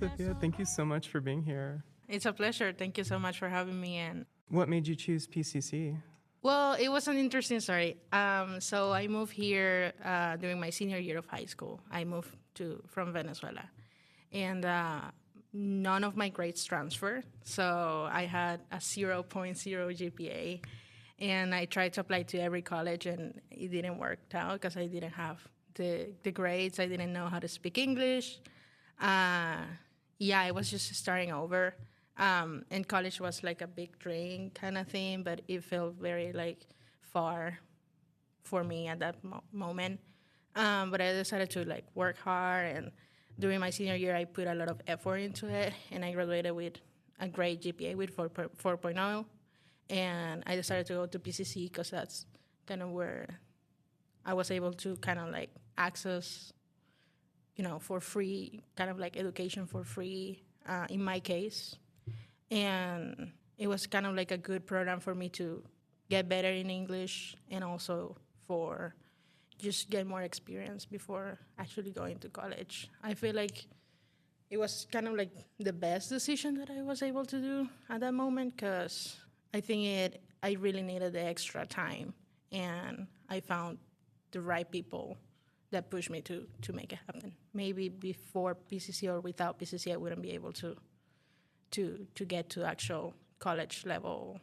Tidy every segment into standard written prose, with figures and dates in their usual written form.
Sophia. Thank you so much for being here. It's a pleasure. Thank you so much for having me in. What made you choose PCC? Well, it was an interesting story. So I moved here during my senior year of high school. I moved from Venezuela, and none of my grades transferred. So I had a 0.0 GPA, and I tried to apply to every college, and it didn't work out because I didn't have the grades. I didn't know how to speak English. I was just starting over. And college was like a big dream kind of thing, but it felt very like far for me at that moment. But I decided to like work hard, and during my senior year, I put a lot of effort into it, and I graduated with a great GPA with 4.0. And I decided to go to PCC because that's kind of where I was able to kind of like access, for free, kind of like education for free in my case. And it was kind of like a good program for me to get better in English and also for just get more experience before actually going to college. I feel like it was kind of like the best decision that I was able to do at that moment because I think I really needed the extra time, and I found the right people that pushed me to make it happen. Maybe before PCC or without PCC, I wouldn't be able to get to actual college level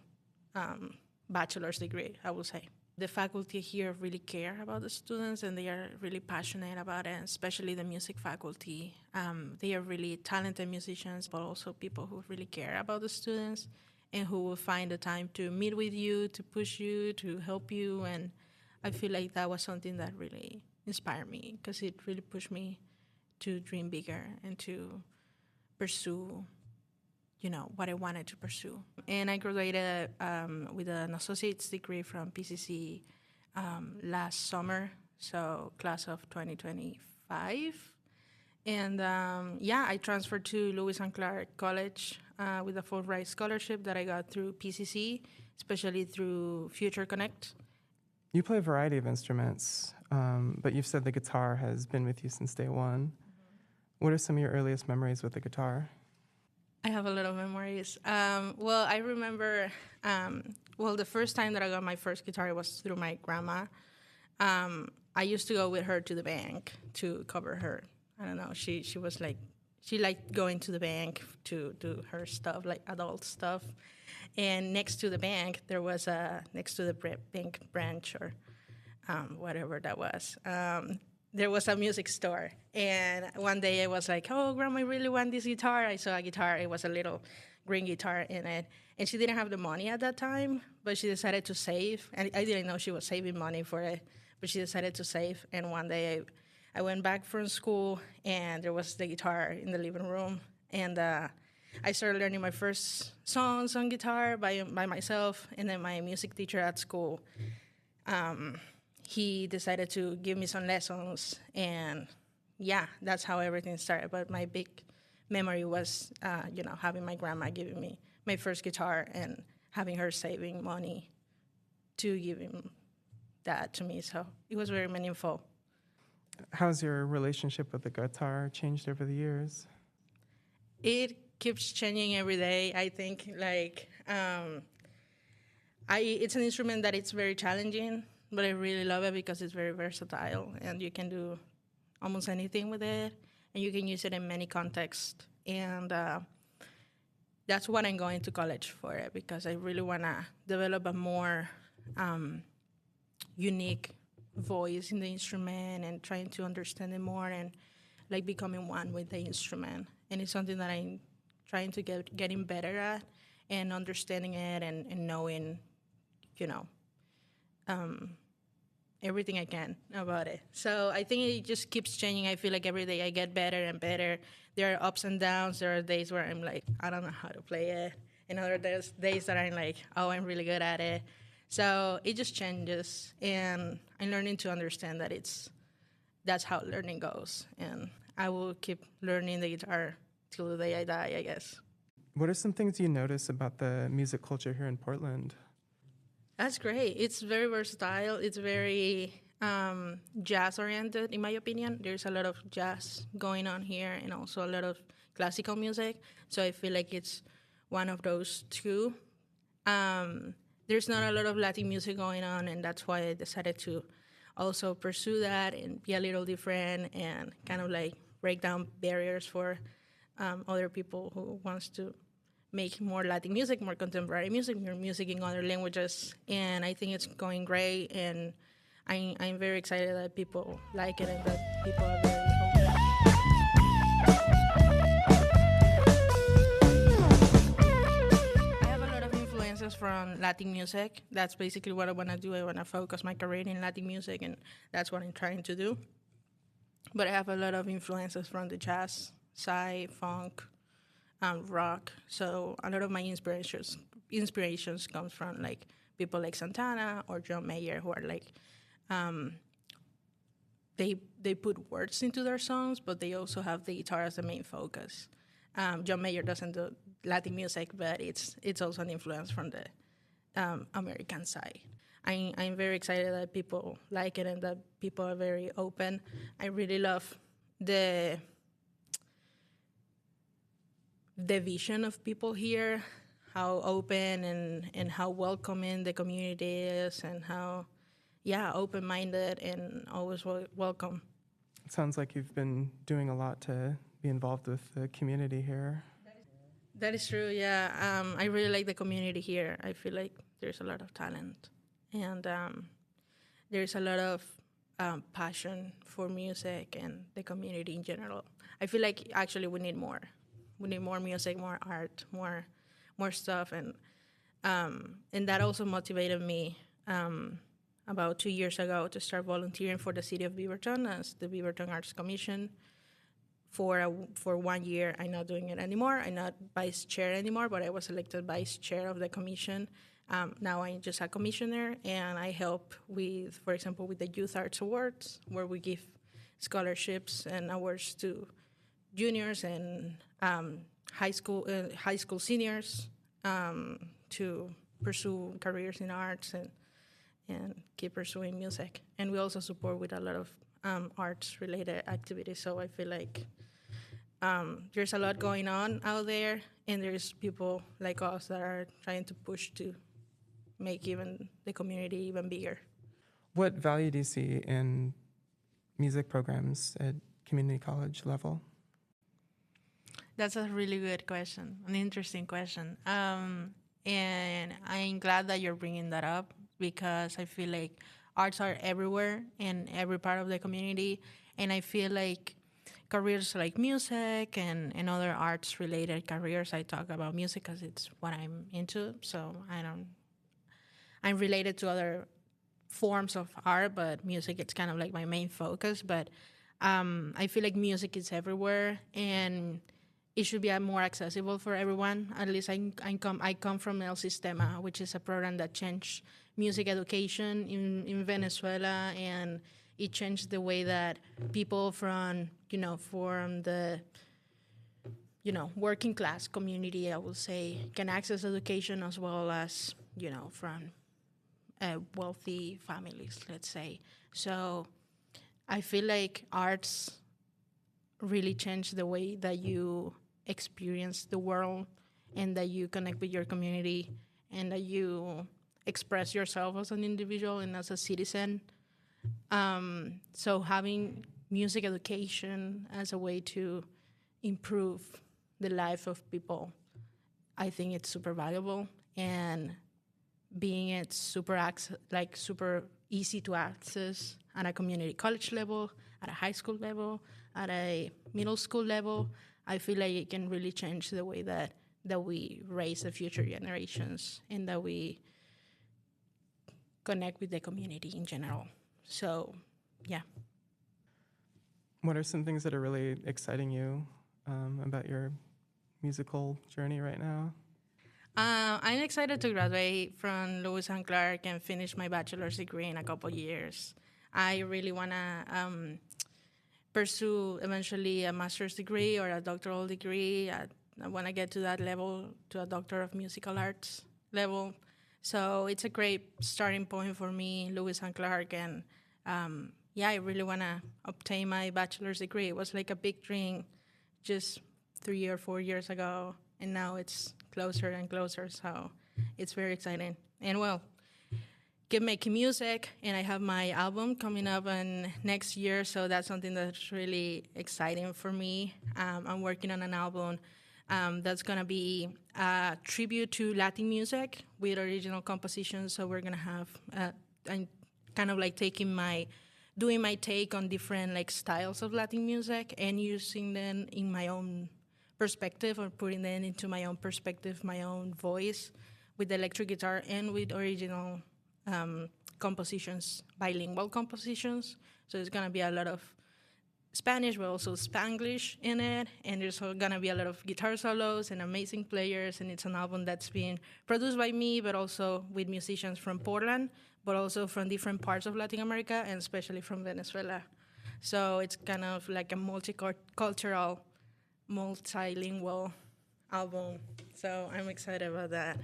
bachelor's degree, I would say. The faculty here really care about the students, and they are really passionate about it, especially the music faculty. They are really talented musicians, but also people who really care about the students and who will find the time to meet with you, to push you, to help you. And I feel like that was something that really inspired me because it really pushed me to dream bigger and to pursue what I wanted to pursue. And I graduated with an associate's degree from PCC last summer, so class of 2025. And I transferred to Lewis and Clark College with a Fulbright scholarship that I got through PCC, especially through Future Connect. You play a variety of instruments, but you've said the guitar has been with you since day one. What are some of your earliest memories with the guitar? I have a lot of memories. I remember, the first time that I got my first guitar was through my grandma. I used to go with her to the bank to cover her. I don't know, she was like, she liked going to the bank to do her stuff, like adult stuff. And next to the bank, there was next to the bank branch or whatever that was, there was a music store. And one day I was like, oh, Grandma, I really want this guitar. I saw a guitar. It was a little green guitar in it. And she didn't have the money at that time, but she decided to save. And I didn't know she was saving money for it, but she decided to save. And one day I went back from school, and there was the guitar in the living room. And I started learning my first songs on guitar by myself. And then my music teacher at school, he decided to give me some lessons, and that's how everything started. But my big memory was, having my grandma giving me my first guitar and having her saving money to give him that to me. So it was very meaningful. How's your relationship with the guitar changed over the years? It keeps changing every day. I think it's an instrument that it's very challenging, but I really love it because it's very versatile, and you can do almost anything with it, and you can use it in many contexts. And that's what I'm going to college for it, because I really want to develop a more unique voice in the instrument and trying to understand it more and like becoming one with the instrument. And it's something that I'm trying to getting better at and understanding it and knowing, everything I can about it. So I think it just keeps changing. I feel like every day I get better and better. There are ups and downs. There are days where I'm like, I don't know how to play it. And other days that I'm like, oh, I'm really good at it. So it just changes. And I'm learning to understand that that's how learning goes. And I will keep learning the guitar till the day I die, I guess. What are some things you notice about the music culture here in Portland? That's great. It's very versatile. It's very jazz oriented, in my opinion. There's a lot of jazz going on here and also a lot of classical music. So I feel like it's one of those two. There's not a lot of Latin music going on, and that's why I decided to also pursue that and be a little different and kind of like break down barriers for other people who wants to make more Latin music, more contemporary music, more music in other languages. And I think it's going great, and I'm very excited that people like it and that people are very open. I have a lot of influences from Latin music. That's basically what I want to do. I want to focus my career in Latin music, and that's what I'm trying to do. But I have a lot of influences from the jazz side, funk, rock. So a lot of my inspirations comes from like people like Santana or John Mayer, who are like they put words into their songs, but they also have the guitar as the main focus. John Mayer doesn't do Latin music, but it's also an influence from the American side. I'm very excited that people like it and that people are very open. I really love the vision of people here, how open and how welcoming the community is, and how, open-minded and always welcome. It sounds like you've been doing a lot to be involved with the community here. That is true, yeah. I really like the community here. I feel like there's a lot of talent, and there's a lot of passion for music and the community in general. I feel like actually we need more. We need more music, more art, more stuff, and that also motivated me about 2 years ago to start volunteering for the city of Beaverton as the Beaverton Arts Commission. For 1 year, I'm not doing it anymore. I'm not vice chair anymore, but I was elected vice chair of the commission. Now I'm just a commissioner, and I help with, for example, with the Youth Arts Awards, where we give scholarships and awards to juniors and high school seniors to pursue careers in arts and keep pursuing music. And we also support with a lot of arts related activities. So I feel like there's a lot going on out there, and there's people like us that are trying to push to make even the community even bigger. What value do you see in music programs at community college level? That's a really good question, an interesting question. And I'm glad that you're bringing that up, because I feel like arts are everywhere in every part of the community. And I feel like careers like music and other arts related careers, I talk about music because it's what I'm into. So I'm related to other forms of art, but music, it's kind of like my main focus. But I feel like music is everywhere, and it should be more accessible for everyone. At least I come from El Sistema, which is a program that changed music education in Venezuela, and it changed the way that people from the working class community, I will say, can access education, as well as from wealthy families, let's say. So I feel like arts really change the way that you experience the world, and that you connect with your community, and that you express yourself as an individual and as a citizen. So having music education as a way to improve the life of people, I think it's super valuable, and being it super easy to access at a community college level, at a high school level, at a middle school level, I feel like it can really change the way that we raise the future generations, and that we connect with the community in general. So, yeah. What are some things that are really exciting you about your musical journey right now? I'm excited to graduate from Lewis and Clark and finish my bachelor's degree in a couple years. I really want to pursue eventually a master's degree or a doctoral degree. I want to get to that level, to a Doctor of Musical Arts level. So it's a great starting point for me, Lewis and Clark, and yeah, I really want to obtain my bachelor's degree. It was like a big dream just 3 or 4 years ago, and now it's closer and closer, so it's very exciting. And well, keep making music, and I have my album coming up in next year, so that's something that's really exciting for me. I'm working on an album that's gonna be a tribute to Latin music with original compositions. So we're gonna have, I'm kind of like doing my take on different like styles of Latin music and using them in my own perspective, or putting them into my own perspective, my own voice with the electric guitar and with original compositions, bilingual compositions. So it's gonna be a lot of Spanish, but also Spanglish in it, and there's gonna be a lot of guitar solos and amazing players, and it's an album that's being produced by me, but also with musicians from Portland, but also from different parts of Latin America, and especially from Venezuela. So it's kind of like a multicultural, multilingual album. So I'm excited about that.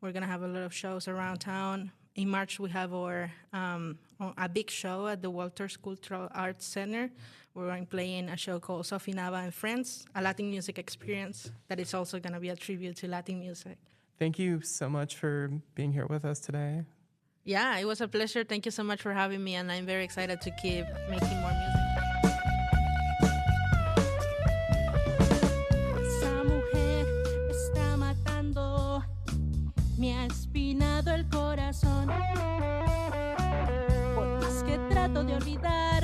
We're gonna have a lot of shows around town. In March, we have a big show at the Walters Cultural Arts Center. We're going playing a show called Sofi Nava and Friends, a Latin music experience that is also going to be a tribute to Latin music. Thank you so much for being here with us today. Yeah, it was a pleasure. Thank you so much for having me, and I'm very excited to keep making more music. Esa mujer me está matando, me ha espinado el corazón. Por más que trato de olvidar,